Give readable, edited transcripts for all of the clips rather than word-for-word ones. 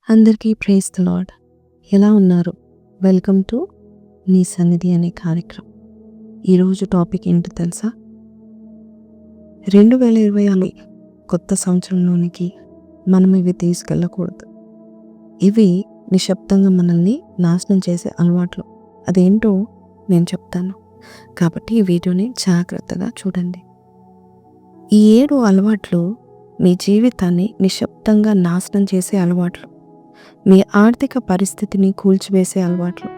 అందరికీ praise the lord. ఎలా ఉన్నారు? వెల్కమ్ టు నీ సన్నిధి అనే కార్యక్రమం. ఈరోజు టాపిక్ ఏంటో తెలుసా? 2026 కొత్త సంవత్సరంలోనికి మనం ఇవి తీసుకెళ్ళకూడదు. ఇవి నిశ్శబ్దంగా మనల్ని నాశనం చేసే అలవాట్లు. అదేంటో నేను చెప్తాను. కాబట్టి ఈ వీడియోని జాగ్రత్తగా చూడండి. ఈ 7 అలవాట్లు మీ జీవితాన్ని నిశ్శబ్దంగా నాశనం చేసే అలవాట్లు, మీ ఆర్థిక పరిస్థితిని కూల్చివేసే అలవాట్లు,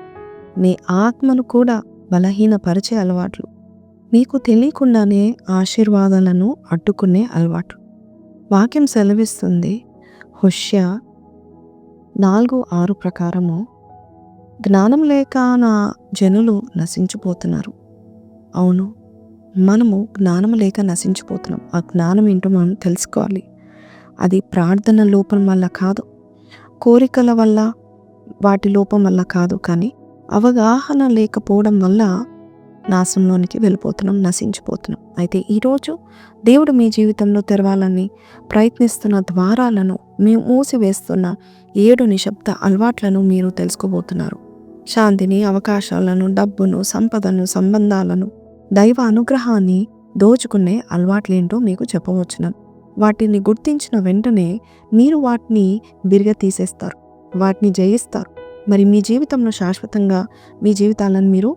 మీ ఆత్మను కూడా బలహీనపరిచే అలవాట్లు, మీకు తెలియకుండానే ఆశీర్వాదాలను అడ్డుకునే అలవాట్లు. వాక్యం సెలవిస్తుంది హోషేయ 4:6 ప్రకారము, జ్ఞానం లేక నా జనులు నశించిపోతున్నారు. అవును, మనము జ్ఞానం లేక నశించిపోతున్నాం. ఆ జ్ఞానం ఏంటో మనం తెలుసుకోవాలి. అది ప్రార్థన లోపం వల్ల కాదు, కోరికల వల్ల, వాటి లోపం వల్ల కాదు, కానీ అవగాహన లేకపోవడం వల్ల నాశనంలోనికి వెళ్ళిపోతున్నాం, నశించిపోతున్నాం. అయితే ఈరోజు దేవుడు మీ జీవితంలో తెరవాలని ప్రయత్నిస్తున్న ద్వారాలను, మూసివేస్తున్న 7 నిశ్శబ్ద అలవాట్లను మీరు తెలుసుకోబోతున్నారు. శాంతిని, అవకాశాలను, డబ్బును, సంపదను, సంబంధాలను, దైవ అనుగ్రహాన్ని దోచుకునే అలవాట్లేంటో మీకు చెప్పవచ్చును. వాటిని గుర్తించిన వెంటనే మీరు వాటిని బిరిగా తీసేస్తారు, వాటిని జయిస్తారు. మరి మీ జీవితంలో శాశ్వతంగా మీ జీవితాలను మీరు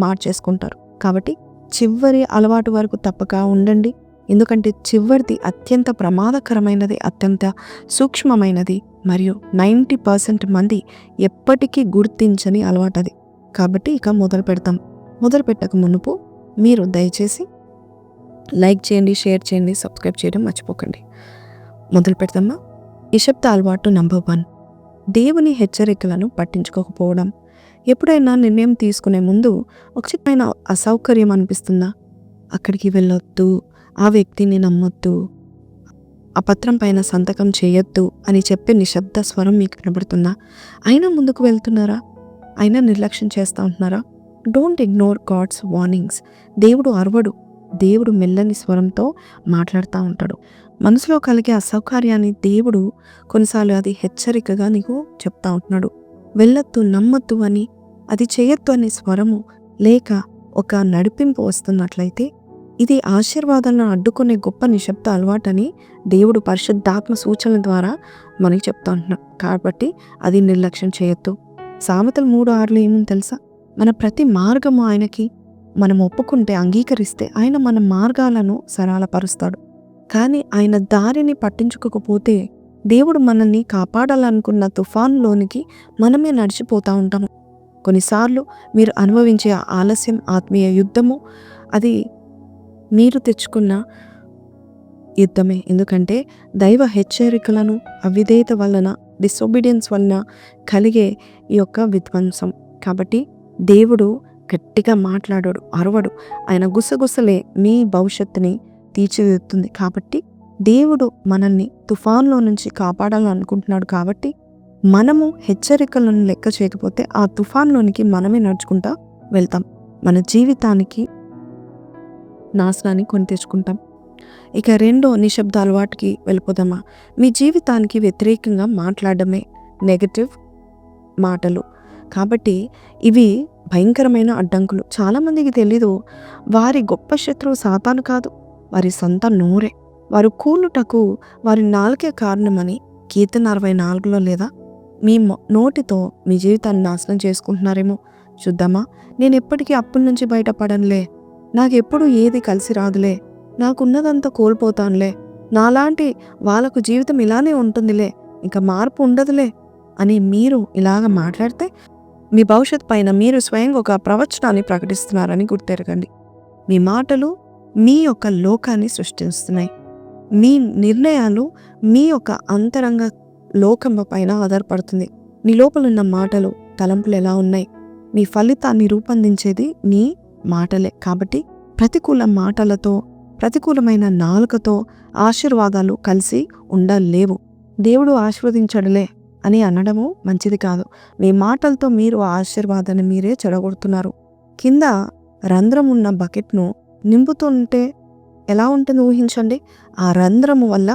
మార్చేసుకుంటారు. కాబట్టి చివరి అలవాటు వరకు తప్పక ఉండండి. ఎందుకంటే చివరిది అత్యంత ప్రమాదకరమైనది, అత్యంత సూక్ష్మమైనది, మరియు 90% మంది ఎప్పటికీ గుర్తించని అలవాటు అది. కాబట్టి ఇక మొదలు పెడతాం. మొదలు పెట్టక మునుపు మీరు దయచేసి లైక్ చేయండి, షేర్ చేయండి, సబ్స్క్రైబ్ చేయడం మర్చిపోకండి. మొదలు పెడతామా? నిశ్శబ్ద అలవాటు నంబర్ 1, దేవుని హెచ్చరికలను పట్టించుకోకపోవడం. ఎప్పుడైనా నిర్ణయం తీసుకునే ముందు ఒక చిన్న అసౌకర్యం అనిపిస్తుందా? అక్కడికి వెళ్ళొద్దు, ఆ వ్యక్తిని నమ్మొద్దు, ఆ పత్రం పైన సంతకం చేయొద్దు అని చెప్పే నిశ్శబ్ద స్వరం మీకు కనబడుతుందా? అయినా ముందుకు వెళ్తున్నారా? అయినా నిర్లక్ష్యం చేస్తూ ఉంటున్నారా? Don't ignore God's warnings. దేవుడు అరవడు, దేవుడు మెల్లని స్వరంతో మాట్లాడుతూ ఉంటాడు. మనసులో కలిగే అసౌకర్యాన్ని దేవుడు కొన్నిసార్లు అది హెచ్చరికగా నీకు చెప్తా ఉంటున్నాడు. వెళ్ళొద్దు, నమ్మొద్దు అని, అది చేయొద్దు అనే స్వరము లేక ఒక నడిపింపు వస్తున్నట్లయితే ఇది ఆశీర్వాదాలను అడ్డుకునే గొప్ప నిశ్శబ్ద అలవాటని దేవుడు పరిశుద్ధాత్మ సూచనల ద్వారా మనకి చెప్తా ఉంటున్నాడు. కాబట్టి అది నిర్లక్ష్యం చేయొద్దు. సామెతలు 3:6 ఏమని తెలుసా? మన ప్రతి మార్గము ఆయనకి మనం ఒప్పుకుంటే, అంగీకరిస్తే ఆయన మన మార్గాలను సరళపరుస్తాడు. కానీ ఆయన దారిని పట్టించుకోకపోతే దేవుడు మనల్ని కాపాడాలనుకున్న తుఫాన్లోనికి మనమే నడిచిపోతూ ఉంటాము. కొన్నిసార్లు మీరు అనుభవించే ఆలస్యం ఆత్మీయ యుద్ధము, అది మీరు తెచ్చుకున్న యుద్ధమే. ఎందుకంటే దైవ హెచ్చరికలను అవిధేయత వలన, డిసొబీడియన్స్ వలన కలిగే ఈ యొక్క విధ్వంసం. కాబట్టి దేవుడు గట్టిగా మాట్లాడాడు, అరవడు. ఆయన గుసగుసలే మీ భవిష్యత్తుని తీర్చిదిద్దుతుంది. కాబట్టి దేవుడు మనల్ని తుఫాన్లో నుంచి కాపాడాలనుకుంటున్నాడు. కాబట్టి మనము హెచ్చరికలను లెక్క చేయకపోతే ఆ తుఫాన్లోనికి మనమే నడుచుకుంటా వెళ్తాం, మన జీవితానికి నాశనాన్ని కొని తెచ్చుకుంటాం. ఇక 2 నిశ్శబ్ద అలవాటుకి వెళ్ళిపోదామా? మీ జీవితానికి వ్యతిరేకంగా మాట్లాడమే, నెగటివ్ మాటలు. కాబట్టి ఇవి భయంకరమైన అడ్డంకులు. చాలామందికి తెలీదు, వారి గొప్ప శత్రువు సాతాను కాదు, వారి సొంత నోరే. వారు కూలుటకు వారి నాలుకే కారణమని కీర్తన 64లో లేదా మీ నోటితో మీ జీవితాన్ని నాశనం చేసుకుంటున్నారేమో. చూద్దామా? నేను ఎప్పటికీ అప్పుల నుంచి బయటపడనులే, నాకెప్పుడు ఏది కలిసి రాదులే, నాకున్నదంతా కోల్పోతానులే, నాలాంటి వాళ్ళకు జీవితం ఇలానే ఉంటుందిలే, ఇంకా మార్పు ఉండదులే అని మీరు ఇలాగ మాట్లాడితే మీ భవిష్యత్ పైన మీరు స్వయంగా ఒక ప్రవచనాన్ని ప్రకటిస్తున్నారని గుర్తెరగండి. మీ మాటలు మీ యొక్క లోకాన్ని సృష్టిస్తున్నాయి. మీ నిర్ణయాలు మీ యొక్క అంతరంగ లోకం పైన ఆధారపడుతుంది. నీ లోపల ఉన్న మాటలు, తలంపులు ఎలా ఉన్నాయి, మీ ఫలితాన్ని రూపొందించేది మీ మాటలే. కాబట్టి ప్రతికూల మాటలతో, ప్రతికూలమైన నాలుకతో ఆశీర్వాదాలు కలిసి ఉండలేవు. దేవుడు ఆశీర్వదించడలే అని అనడము మంచిది కాదు. మీ మాటలతో మీరు ఆశీర్వాదాన్ని మీరే చెడగొడుతున్నారు. కింద రంధ్రం ఉన్న బకెట్ను నింపుతుంటే ఎలా ఉంటుంది ఊహించండి. ఆ రంధ్రము వల్ల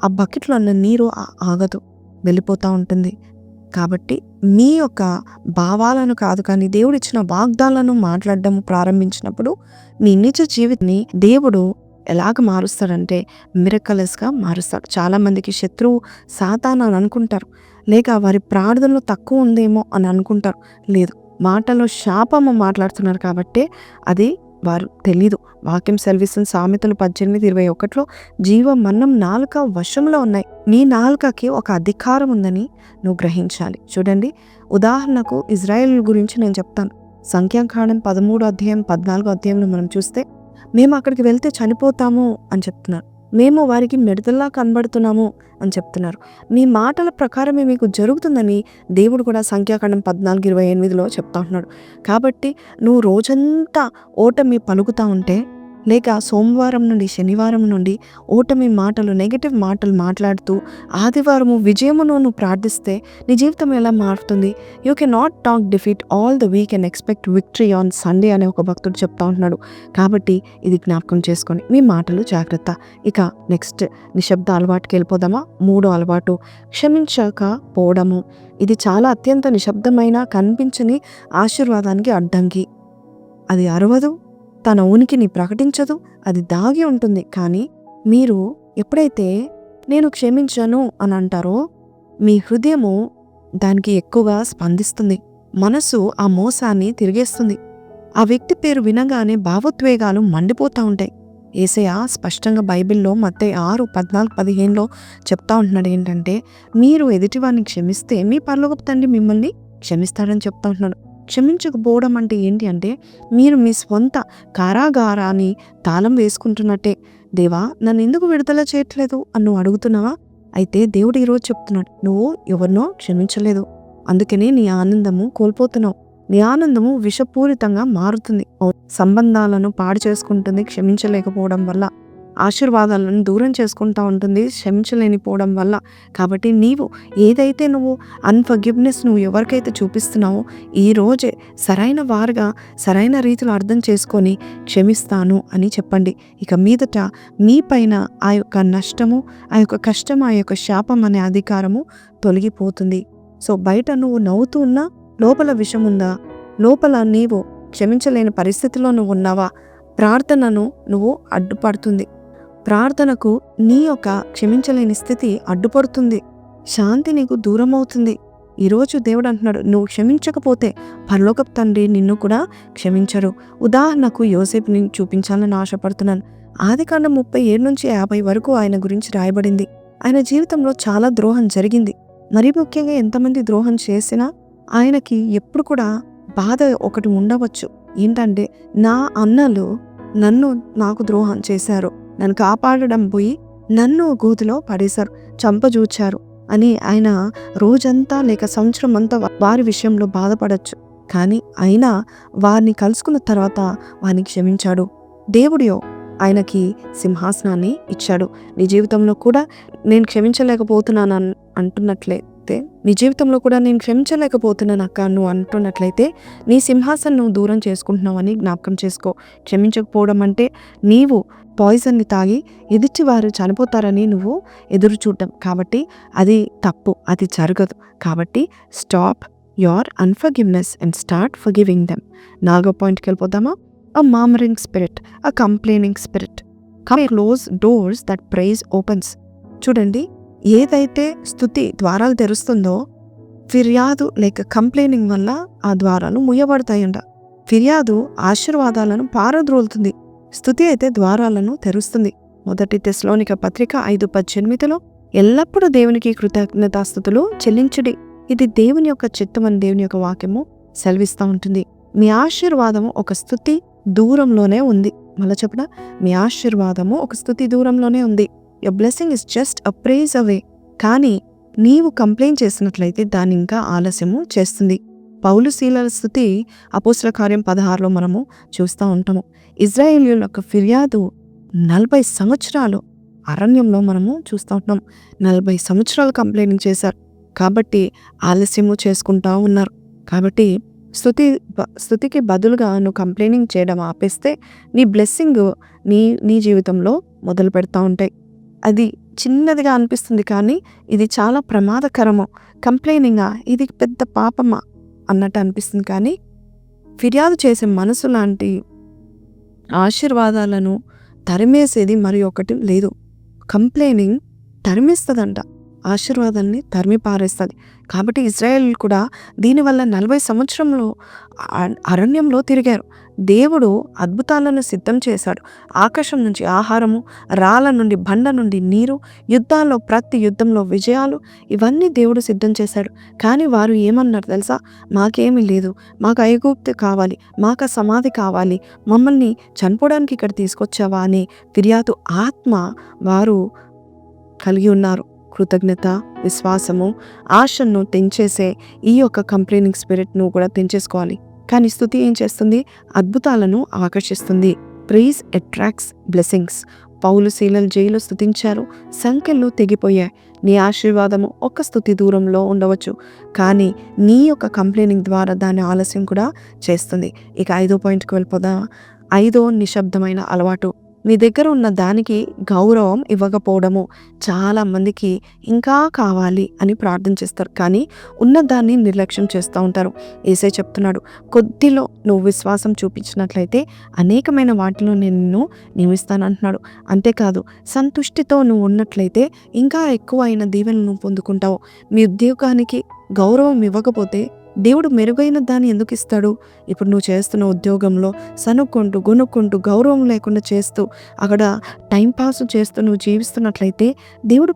ఆ బకెట్లో ఉన్న నీరు ఆగదు. వెళ్ళిపోతూ ఉంటుంది. కాబట్టి మీ యొక్క భావాలను కాదు కానీ దేవుడిచ్చిన వాగ్దానాలను మాట్లాడడం ప్రారంభించినప్పుడు మీ నిజ జీవితాన్ని దేవుడు ఎలాగ మారుస్తాడంటే మిరకలస్గా మారుస్తాడు. చాలామందికి శత్రువు సాతాను అని అనుకుంటారు, లేక వారి ప్రార్థనలో తక్కువ ఉందేమో అని అనుకుంటారు. లేదు, మాటలో శాపము మాట్లాడుతున్నారు కాబట్టి అది వారు తెలీదు. వాక్యం సెలవిస్తున్న సామెతలు 18:21 జీవం మరణం నాలుక వశంలో ఉన్నాయి. నీ నాలుకకి ఒక అధికారం ఉందని నువ్వు గ్రహించాలి. చూడండి, ఉదాహరణకు ఇజ్రాయెల్ గురించి నేను చెప్తాను. సంఖ్యాకాండం 13 అధ్యాయం 14 మనం చూస్తే మేము అక్కడికి వెళ్తే చనిపోతాము అని చెప్తున్నారు. మేము వారికి మిడతల్లా కనబడుతున్నాము అని చెప్తున్నారు. మీ మాటల ప్రకారమే మీకు జరుగుతుందని దేవుడు కూడా సంఖ్యాకాండం 14:28 చెప్తా ఉంటున్నాడు. కాబట్టి నువ్వు రోజంతా ఓటమి పలుకుతా ఉంటే, లేక సోమవారం నుండి శనివారం నుండి ఓటమి మాటలు, నెగిటివ్ మాటలు మాట్లాడుతూ ఆదివారము విజయమును నువ్వు ప్రార్థిస్తే నీ జీవితం ఎలా మారుతుంది? You can not talk defeat all the week and expect victory on Sunday అని ఒక భక్తుడు చెప్తా ఉంటున్నాడు. కాబట్టి ఇది జ్ఞాపకం చేసుకొని మీ మాటలు జాగ్రత్త. ఇక నెక్స్ట్ నిశ్శబ్ద అలవాటుకి వెళ్ళిపోదామా? 3వ అలవాటు క్షమించకపోవడము. ఇది చాలా అత్యంత నిశ్శబ్దమైన, కనిపించని ఆశీర్వాదానికి అడ్డంకి. అది అరవదు, తన ఉనికిని ప్రకటించదు, అది దాగి ఉంటుంది. కానీ మీరు ఎప్పుడైతే నేను క్షమించను అని అంటారో మీ హృదయము దానికి ఎక్కువగా స్పందిస్తుంది. మనసు ఆ మోసాన్ని తిరిగేస్తుంది. ఆ వ్యక్తి పేరు వినగానే భావోద్వేగాలు మండిపోతూ ఉంటాయి. యేసయ్య స్పష్టంగా బైబిల్లో మత్తయి 6:14-15 చెప్తా ఉంటున్నాడు ఏంటంటే, మీరు ఎదుటివారిని క్షమిస్తే మీ పరలోకపు తండ్రి మిమ్మల్ని క్షమిస్తాడని చెప్తా ఉంటున్నాడు. క్షమించకపోవడం అంటే ఏంటి అంటే, మీరు మీ స్వంత కారాగారాన్ని తాళం వేసుకుంటున్నట్టే. దేవా, నన్ను ఎందుకు విడుదల చేయట్లేదు అని నువ్వు అడుగుతున్నావా? అయితే దేవుడు ఈరోజు చెప్తున్నాడు, నువ్వు ఎవరినో క్షమించలేదు, అందుకనే నీ ఆనందము కోల్పోతున్నావు. నీ ఆనందము విషపూరితంగా మారుతుంది. సంబంధాలను పాడు చేసుకుంటుంది క్షమించలేకపోవడం వల్ల. ఆశీర్వాదాలను దూరం చేసుకుంటూ ఉంటుంది క్షమించలేనిపోవడం వల్ల. కాబట్టి నీవు ఏదైతే నువ్వు అన్ఫర్గివ్నెస్ నువ్వు ఎవరికైతే చూపిస్తున్నావో ఈ రోజే సరైన వారుగా సరైన రీతిలో అర్థం చేసుకొని క్షమిస్తాను అని చెప్పండి. ఇక మీదట మీ పైన ఆ యొక్క నష్టము, ఆ యొక్క కష్టం, ఆ యొక్క శాపం అనే అధికారము తొలగిపోతుంది. సో బయట నువ్వు నవ్వుతూ ఉన్నా లోపల విషం ఉందా? లోపల నీవు క్షమించలేని పరిస్థితిలో నువ్వు ఉన్నావా? ప్రార్థనను నువ్వు అడ్డుపడుతుంది. ప్రార్థనకు నీ యొక్క క్షమించలేని స్థితి అడ్డుపడుతుంది. శాంతి నీకు దూరం అవుతుంది. ఈరోజు దేవుడు అంటున్నాడు, నువ్వు క్షమించకపోతే పరలోకపు తండ్రి నిన్ను కూడా క్షమించరు. ఉదాహరణకు యోసేపుని చూపించాలని ఆశపడుతున్నాను. ఆదికాండం 37-50 వరకు ఆయన గురించి రాయబడింది. ఆయన జీవితంలో చాలా ద్రోహం జరిగింది. మరీ ముఖ్యంగా ఎంతమంది ద్రోహం చేసినా ఆయనకి ఎప్పుడు కూడా బాధ ఒకటి ఉండవచ్చు. ఏంటంటే, నా అన్నలు నాకు ద్రోహం చేశారు, నన్ను కాపాడడం పోయి నన్ను గోతిలో పడేశారు, చంపజూచారు అని ఆయన రోజంతా లేక సంవత్సరం అంతా వారి విషయంలో బాధపడచ్చు. కానీ అయినా వారిని కలుసుకున్న తర్వాత వారిని క్షమించాడు. దేవుడియో ఆయనకి సింహాసనాన్ని ఇచ్చాడు. నీ జీవితంలో కూడా నేను క్షమించలేకపోతున్నాను అంటున్నట్లయితే, నీ జీవితంలో కూడా నేను క్షమించలేకపోతున్నాను అక్క నువ్వు అంటున్నట్లయితే నీ సింహాసనం నువ్వు దూరం చేసుకుంటున్నావని జ్ఞాపకం చేసుకో. క్షమించకపోవడం అంటే నీవు పాయిజన్ని తాగి ఎదుటి వారు చనిపోతారని నువ్వు ఎదురు చూడటం. కాబట్టి అది తప్పు, అది జరగదు. కాబట్టి stop your unforgiveness and start forgiving them. 4వ పాయింట్కి వెళ్ళిపోదామా? A murmuring spirit, a complaining spirit. Close doors that praise opens. చూడండి, ఏదైతే స్తుతి ద్వారాలు తెరుస్తుందో ఫిర్యాదు లేక కంప్లైనింగ్ వల్ల ఆ ద్వారాలు ముయ్యబడతాయంట. ఫిర్యాదు ఆశీర్వాదాలను పారద్రోలుతుంది, స్తుతి అయితే ద్వారాలను తెరుస్తుంది. 1 తెస్సలోనిక పత్రిక 5:18 ఎల్లప్పుడూ దేవునికి కృతజ్ఞతాస్తుతులు చెల్లించుడి, ఇది దేవుని యొక్క చిత్తం అని దేవుని యొక్క వాక్యము సెలవిస్తూ ఉంటుంది. మీ ఆశీర్వాదము ఒక స్తుతి దూరంలోనే ఉంది. మళ్ళీ చెప్పడా, మీ ఆశీర్వాదము ఒక స్తుతి దూరంలోనే ఉంది. Your blessing is just a praise away. కానీ నీవు కంప్లైంట్ చేసినట్లయితే దాన్ని ఇంకా ఆలస్యము చేస్తుంది. పౌలు శీలల స్తుతి అపోస్తల కార్యం 16లో మనము చూస్తూ ఉంటాము. ఇజ్రాయేలీయుల యొక్క ఫిర్యాదు 40 సంవత్సరాలు అరణ్యంలో మనము చూస్తూ ఉంటున్నాం. 40 సంవత్సరాలు కంప్లైంట్ చేశారు కాబట్టి ఆలస్యము చేసుకుంటా ఉన్నారు. కాబట్టి స్తుతికి బదులుగా నువ్వు కంప్లైనింగ్ చేయడం ఆపేస్తే నీ బ్లెస్సింగ్ నీ జీవితంలో మొదలు పెడతా ఉంటాయి. అది చిన్నదిగా అనిపిస్తుంది కానీ ఇది చాలా ప్రమాదకరము. కంప్లైనింగా ఇది పెద్ద పాపమా అన్నట్టు అనిపిస్తుంది. కానీ ఫిర్యాదు చేసే మనసు లాంటి ఆశీర్వాదాలను తరిమేసేది మరి ఒకటి లేదు. కంప్లైనింగ్ తరిమేస్తుందంట, ఆశీర్వాదాన్ని తరిమి పారేస్తుంది. కాబట్టి ఇజ్రాయేల్ కూడా దీనివల్ల 40 సంవత్సరంలో అరణ్యంలో తిరిగారు. దేవుడు అద్భుతాలను సిద్ధం చేశాడు. ఆకాశం నుంచి ఆహారము, రాళ్ళ నుండి బండ నుండి నీరు, యుద్ధాల్లో ప్రతి యుద్ధంలో విజయాలు, ఇవన్నీ దేవుడు సిద్ధం చేశాడు. కానీ వారు ఏమన్నారు తెలుసా? మాకేమీ లేదు, మాకు ఐగుప్తు కావాలి, మాకు సమాధి కావాలి, మమ్మల్ని చనిపోవడానికి ఇక్కడ తీసుకొచ్చావా అని ఫిర్యాదు ఆత్మ వారు కలిగి ఉన్నారు. కృతజ్ఞత, విశ్వాసము, ఆశను తెంచేసే ఈ యొక్క కంప్లైనింగ్ స్పిరిట్ను కూడా తెంచేసుకోవాలి. కానీ స్తుతి ఏం చేస్తుంది? అద్భుతాలను ఆకర్షిస్తుంది. Praise attracts blessings. పౌలు శీలలు జైలు స్తుతించారు, సంఖ్యలు తెగిపోయాయి. నీ ఆశీర్వాదము ఒక్క స్తుతి దూరంలో ఉండవచ్చు, కానీ నీ యొక్క కంప్లైనింగ్ ద్వారా దాని ఆలస్యం కూడా చేస్తుంది. ఇక 5వ పాయింట్కి వెళ్ళిపోదా. 5వ నిశ్శబ్దమైన అలవాటు, నీ దగ్గర ఉన్న దానికి గౌరవం ఇవ్వకపోవడము. చాలామందికి ఇంకా కావాలి అని ప్రార్థన చేస్తారు, కానీ ఉన్నదాన్ని నిర్లక్ష్యం చేస్తూ ఉంటారు. యేసయ్య చెప్తున్నాడు, కొద్దిలో నువ్వు విశ్వాసం చూపించినట్లయితే అనేకమైన వాటిలో నేను నిన్ను నియమిస్తానంటున్నాడు. అంతేకాదు, సంతుష్టితో నువ్వు ఉన్నట్లయితే ఇంకా ఎక్కువ అయిన దీవెనలు నువ్వు పొందుకుంటావు. మీ ఉద్యోగానికి గౌరవం ఇవ్వకపోతే దేవుడు మెరుగైన దాన్ని ఎందుకు ఇస్తాడు? ఇప్పుడు నువ్వు చేస్తున్న ఉద్యోగంలో సనుక్కుంటూ గొనుక్కుంటూ గౌరవం లేకుండా చేస్తూ అక్కడ టైంపాస్ చేస్తూ నువ్వు జీవిస్తున్నట్లయితే దేవుడు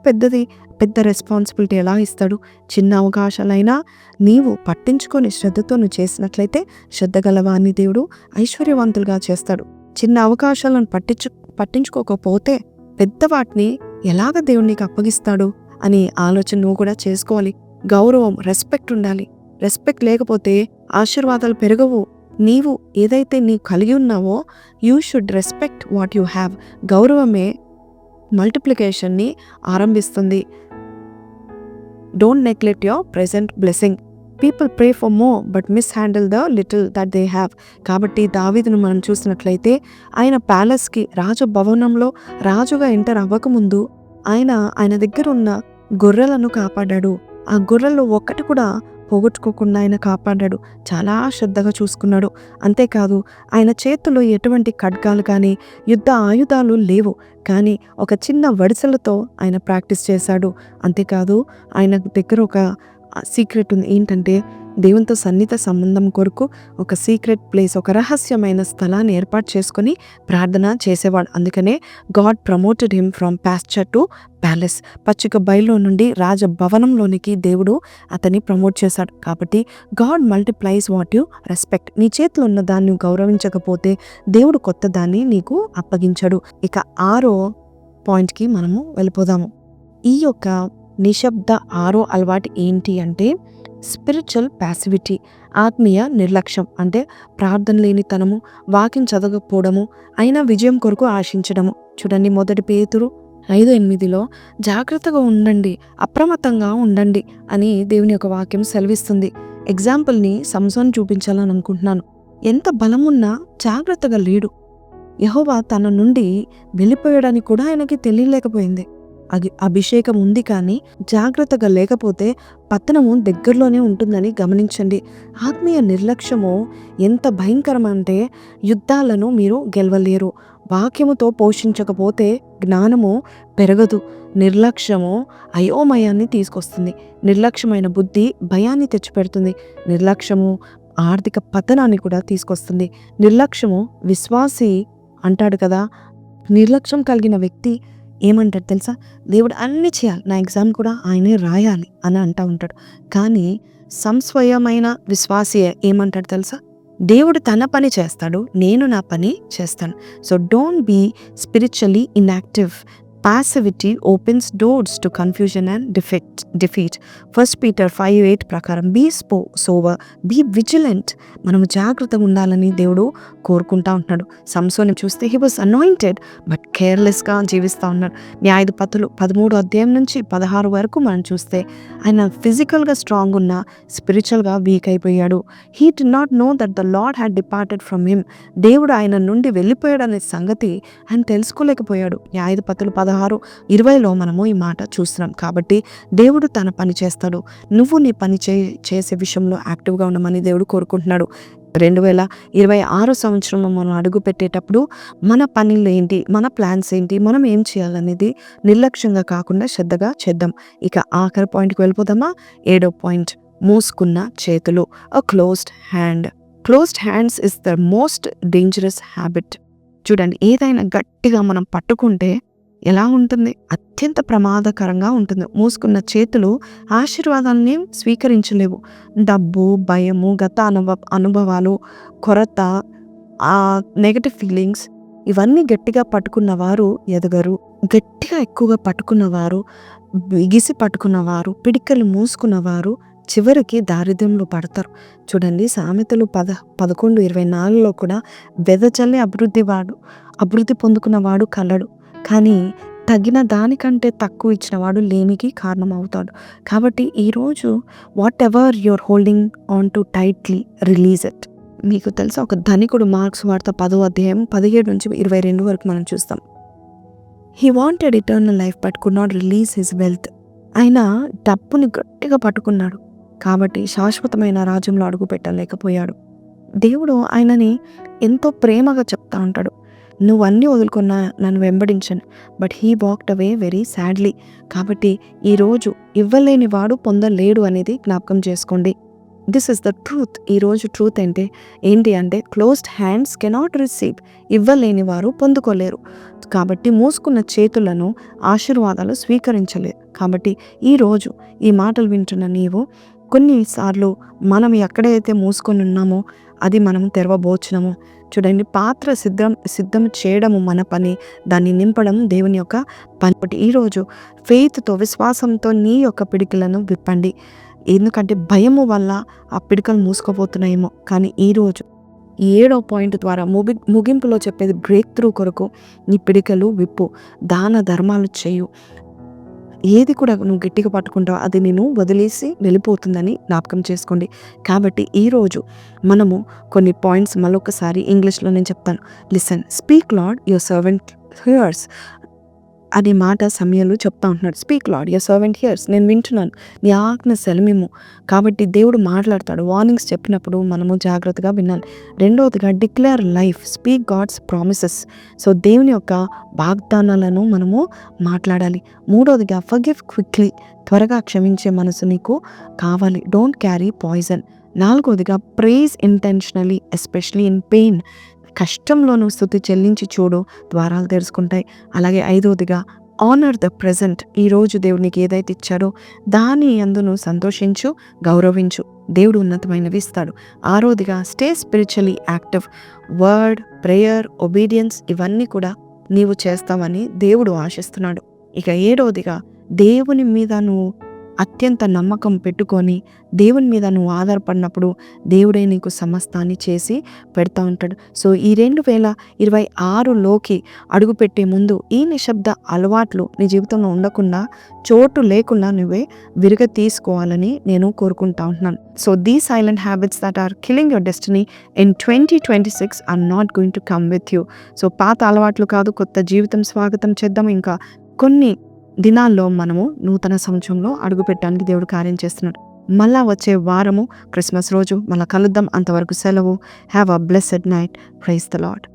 పెద్ద రెస్పాన్సిబిలిటీ ఎలా ఇస్తాడు? చిన్న అవకాశాలైనా నీవు పట్టించుకొని శ్రద్ధతో నువ్వు చేసినట్లయితే శ్రద్ధ గలవాన్ని దేవుడు ఐశ్వర్యవంతులుగా చేస్తాడు. చిన్న అవకాశాలను పట్టించుకోకపోతే పెద్ద వాటిని ఎలాగ దేవుడు నీకు అప్పగిస్తాడు అని ఆలోచన నువ్వు కూడా చేసుకోవాలి. గౌరవం, రెస్పెక్ట్ ఉండాలి. రెస్పెక్ట్ లేకపోతే ఆశీర్వాదాలు పెరగవు. నీవు ఏదైతే నీ కలిగి ఉన్నావో you should respect what you have. గౌరవమే మల్టిప్లికేషన్ని ఆరంభిస్తుంది. Don't neglect your present blessing. People pray for more but mishandle the little that they have. కాబట్టి దావీదును మనం చూసినట్లయితే ఆయన ప్యాలెస్కి, రాజభవనంలో రాజుగా ఎంటర్ అవ్వకముందు ఆయన దగ్గర ఉన్న గొర్రెలను కాపాడాడు. ఆ గొర్రెల్లో ఒక్కటి కూడా పోగొట్టుకోకుండా ఆయన కాపాడాడు. చాలా శ్రద్ధగా చూసుకున్నాడు. అంతేకాదు, ఆయన చేతుల్లో ఎటువంటి ఖడ్గాలు కానీ యుద్ధ ఆయుధాలు లేవు, కానీ ఒక చిన్న వడిసెలతో ఆయన ప్రాక్టీస్ చేశాడు. అంతేకాదు, ఆయన దగ్గర ఒక సీక్రెట్ ఉంది. ఏంటంటే దేవునితో సన్నిహిత సంబంధం కొరకు ఒక సీక్రెట్ ప్లేస్, ఒక రహస్యమైన స్థలాన్ని ఏర్పాటు చేసుకొని ప్రార్థన చేసేవాడు. అందుకనే God promoted him from pasture to palace. పచ్చిక బయలులో నుండి రాజభవనంలోనికి దేవుడు అతన్ని ప్రమోట్ చేశాడు. కాబట్టి God multiplies what you respect. నీ చేతిలో ఉన్న దాన్ని గౌరవించకపోతే దేవుడు కొత్త దాన్ని నీకు అప్పగించాడు. ఇక 6వ పాయింట్కి మనము వెళ్ళిపోదాము. ఈ యొక్క నిశ్శబ్ద 6వ అలవాటు ఏంటి అంటే స్పిరిచువల్ ప్యాసివిటీ, ఆత్మీయ నిర్లక్ష్యం. అంటే ప్రార్థన లేనితనము, వాక్యం చదవకపోవడము, అయినా విజయం కొరకు ఆశించడము. చూడండి, 1 పేతురు 5:8 జాగ్రత్తగా ఉండండి, అప్రమత్తంగా ఉండండి అని దేవుని యొక్క వాక్యం సెలవిస్తుంది. ఎగ్జాంపుల్ని సంసోన్ చూపించాలని అనుకుంటున్నాను. ఎంత బలమున్నా జాగ్రత్తగా లేడు. యెహోవా తన నుండి వెళ్ళిపోయాడని కూడా ఆయనకి తెలియలేకపోయింది. అభిషేకం ఉంది కానీ జాగ్రత్తగా లేకపోతే పతనము దగ్గరలోనే ఉంటుందని గమనించండి. ఆత్మీయ నిర్లక్ష్యము ఎంత భయంకరమంటే యుద్ధాలను మీరు గెలవలేరు. వాక్యముతో పోషించకపోతే జ్ఞానము పెరగదు. నిర్లక్ష్యము అయోమయాన్ని తీసుకొస్తుంది. నిర్లక్ష్యమైన బుద్ధి భయాన్ని తెచ్చిపెడుతుంది. నిర్లక్ష్యము ఆర్థిక పతనాన్ని కూడా తీసుకొస్తుంది. నిర్లక్ష్యము విశ్వాసి అంటాడు కదా, నిర్లక్ష్యం కలిగిన వ్యక్తి ఏమంటాడు తెలుసా? దేవుడు అన్ని చేయాలి, నా ఎగ్జామ్ కూడా ఆయనే రాయాలి అని అంటూ ఉంటాడు. కానీ సంస్వయమైన విశ్వాసి ఏమంటాడు తెలుసా? దేవుడు తన పని చేస్తాడు, నేను నా పని చేస్తాను. So don't be spiritually inactive. Passivity opens doors to confusion and defeat. 1 Peter 5:8 ప్రకారం be sober, be vigilant. మనము జాగ్రత్తగా ఉండాలని దేవుడు కోరుకుంటా ఉంటున్నాడు. సంసోని చూస్తే he was anointed బట్ కేర్లెస్గా జీవిస్తూ ఉన్నాడు. న్యాయాధిపతులు 13వ అధ్యాయం నుంచి 16 వరకు మనం చూస్తే ఆయన ఫిజికల్గా స్ట్రాంగ్ ఉన్న స్పిరిచువల్గా వీక్ అయిపోయాడు. he did not know that the Lord had departed from him. దేవుడు ఆయన నుండి వెళ్ళిపోయాడు అనే సంగతి ఆయన తెలుసుకోలేకపోయాడు. న్యాయాధిపతులు 16 16:20లో మనము ఈ మాట చూస్తున్నాం. కాబట్టి దేవుడు తన పని చేస్తాడు. నువ్వు నీ పని చేసే విషయంలో యాక్టివ్గా ఉండమని దేవుడు కోరుకుంటున్నాడు. 2026 సంవత్సరంలో మనం అడుగు పెట్టేటప్పుడు మన పనులు ఏంటి, మన ప్లాన్స్ ఏంటి, మనం ఏం చేయాలనేది నిర్లక్ష్యంగా కాకుండా శ్రద్ధగా చేద్దాం. ఇక ఆఖరి పాయింట్కి వెళ్ళిపోదామా? 7వ పాయింట్, మూసుకున్న చేతులు, a closed hand. Closed hands is the most dangerous habit. చూడండి, ఏదైనా గట్టిగా మనం పట్టుకుంటే ఎలా ఉంటుంది? అత్యంత ప్రమాదకరంగా ఉంటుంది. మూసుకున్న చేతులు ఆశీర్వాదాన్ని స్వీకరించలేవు. డబ్బు, భయము, గత అనుభవాలు, కొరత, నెగటివ్ ఫీలింగ్స్, ఇవన్నీ గట్టిగా పట్టుకున్నవారు ఎదగరు. గట్టిగా ఎక్కువగా పట్టుకున్నవారు, బిగిసి పట్టుకున్నవారు, పిడికలు మూసుకున్నవారు చివరికి దారిద్ర్యంలో పడతారు. చూడండి, సామెతలు 11:24లో కూడా వెదజల్లి అభివృద్ధి పొందుకున్నవాడు కలడు, కానీ తగిన దానికంటే తక్కువ ఇచ్చినవాడు లేమికి కారణం అవుతాడు. కాబట్టి ఈరోజు what ever your holding on to tightly, release it. మీకు తెలుసా, ఒక ధనికుడు, మార్క్స్ వార్త 10:17-22 వరకు మనం చూస్తాం. He wanted eternal life but could not release his wealth. ఆయన డబ్బుని గట్టిగా పట్టుకున్నాడు కాబట్టి శాశ్వతమైన రాజ్యంలో అడుగు పెట్టలేకపోయాడు. దేవుడు ఆయనని ఎంతో ప్రేమగా చెప్తా ఉంటాడు, నువ్వు అన్నీ వదులుకున్నా నన్ను వెంబడించను. But he walked away very sadly. కాబట్టి ఈరోజు ఇవ్వలేని వాడు పొందలేడు అనేది జ్ఞాపకం చేసుకోండి. This is the truth. ఈరోజు ట్రూత్ ఏంటి అంటే క్లోజ్డ్ హ్యాండ్స్ కెనాట్ రిసీవ్. ఇవ్వలేని వారు పొందుకోలేరు. కాబట్టి మూసుకున్న చేతులను ఆశీర్వాదాలు స్వీకరించలేరు. కాబట్టి ఈరోజు ఈ మాటలు వింటున్న నీవు కొన్నిసార్లు మనం ఎక్కడైతే మూసుకొని ఉన్నామో అది మనం తెరవబోచున్నాము. చూడండి, పాత్ర సిద్ధం చేయడము మన పని, దాన్ని నింపడం దేవుని యొక్క పని. ఈరోజు ఫెయిత్తో, విశ్వాసంతో నీ యొక్క పిడికిలను విప్పండి. ఎందుకంటే భయము వల్ల ఆ పిడికలు మూసుకోబోతున్నాయేమో. కానీ ఈరోజు 7వ పాయింట్ ద్వారా ముగింపులో చెప్పేది, బ్రేక్ త్రూ కొరకు నీ పిడికలు విప్పు, దాన ధర్మాలు చేయు. ఏది కూడా నువ్వు గట్టిగా పట్టుకుంటావు అది నేను వదిలేసి వెళ్ళిపోతుందని జ్ఞాపకం చేసుకోండి. కాబట్టి ఈరోజు మనము కొన్ని పాయింట్స్ మళ్ళొకసారి ఇంగ్లీష్లో నేను చెప్తాను. Listen, speak Lord, your servant hears అనే మాట సమయంలో చెప్తా ఉంటున్నాడు. Speak Lord, your servant hears, నేను వింటున్నాను, నీ ఆజ్ఞ సెలవిమ్ము. కాబట్టి దేవుడు మాట్లాడతాడు. వార్నింగ్స్ చెప్పినప్పుడు మనము జాగ్రత్తగా వినాలి. రెండవదిగా, declare life, speak God's promises. So దేవుని యొక్క వాగ్దానాలను మనము మాట్లాడాలి. మూడవదిగా, ఫర్గివ్ క్విక్లీ, త్వరగా క్షమించే మనసు నీకు కావాలి. Don't carry poison. నాలుగవదిగా, praise intentionally especially in pain. కష్టంలోనూ స్తుతి చెల్లించి చూడు, ద్వారాలు తెరుచుకుంటాయి. అలాగే ఐదవదిగా, ఆనర్ ద ప్రెజెంట్. ఈరోజు దేవుడు నీకు ఏదైతే ఇచ్చాడో దాని యందును సంతోషించు, గౌరవించు, దేవుడు ఉన్నతమైనవి ఇస్తాడు. ఆరోదిగా, stay spiritually active. Word, prayer, obedience ఇవన్నీ కూడా నీవు చేస్తావని దేవుడు ఆశిస్తున్నాడు. ఇక ఏడవదిగా, దేవుని మీద నువ్వు అత్యంత నమ్మకం పెట్టుకొని దేవుని మీద నువ్వు ఆధారపడినప్పుడు దేవుడే నీకు సమస్తాన్ని చేసి పెడతా ఉంటాడు. సో ఈ 2026లోకి అడుగుపెట్టే ముందు ఈ నిశ్శబ్ద అలవాట్లు నీ జీవితంలో ఉండకుండా, చోటు లేకుండా నువ్వే విరగ తీసుకోవాలని నేను కోరుకుంటా ఉంటున్నాను. So the silent habits that are killing your destiny in 2026 are not going to come with you. So పాత అలవాట్లు కాదు, కొత్త జీవితం స్వాగతం చేద్దాం. ఇంకా కొన్ని దినాల్లో మనము నూతన సంవత్సరంలో అడుగు పెట్టడానికి దేవుడు కార్యం చేస్తున్నాడు. మళ్ళా వచ్చే వారము క్రిస్మస్ రోజు మళ్ళా కలుద్దాం. అంతవరకు సెలవు. Have a blessed night. Praise the lord.